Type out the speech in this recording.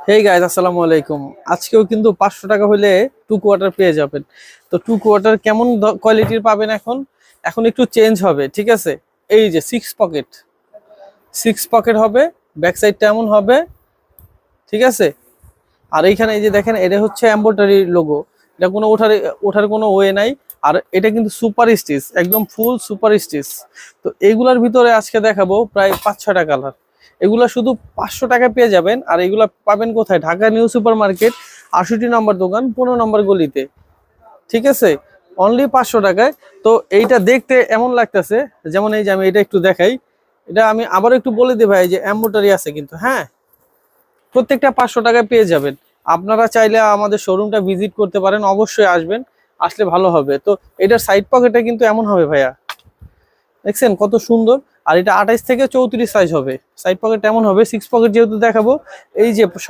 Hey guys, আসসালামু আলাইকুম। আজকেও কিন্তু 500 টাকা হলে টু কোয়ার্টার পেয়ে যাবেন। তো টু কোয়ার্টার কেমন কোয়ালিটির পাবেন এখন? এখন একটু চেঞ্জ হবে, ঠিক আছে? এই যে সিক্স পকেট হবে, ব্যাক সাইডটা এমন হবে, ঠিক আছে? আর এইখানে এই যে দেখেন, এটা হচ্ছে এমব্রয়ডারি লোগো। এটা কোনো ওঠার ওঠার কোনো ওয়ে নাই। আর এটা কিন্তু সুপার স্টিচ, একদম ফুল সুপার স্টিচ। তো এইগুলার ভিতরে আজকে দেখাবো প্রায় 5-6টা কালার। এগুলা শুধু 500 টাকা পেয়ে যাবেন। আর এগুলা পাবেন কোথায়? ঢাকা নিউ সুপার মার্কেট, 68 নম্বর দোকান, 15 নম্বর গলিতে, ঠিক আছে? অনলি 500 টাকায়। তো এইটা দেখতে এমন লাগতেছে, যেমন এই যে আমি এটা একটু দেখাই। এটা আমি আবার একটু বলে দিই ভাই, যে এমব্রয়ডারি আছে কিন্তু, হ্যাঁ, প্রত্যেকটা 500 টাকায় পেয়ে যাবেন। আপনারা চাইলে আমাদের শোরুমটা ভিজিট করতে পারেন, অবশ্যই আসবেন, আসলে ভালো হবে। তো এটার সাইড পকেটটা কিন্তু এমন হবে ভাইয়া, দেখছেন কত সুন্দর। আর এটা 28 থেকে 34 সাইজ হবে। সাইড পকেট এমন হবে, সিক্স পকেট যেহেতু দেখাবো, এই যে সবাই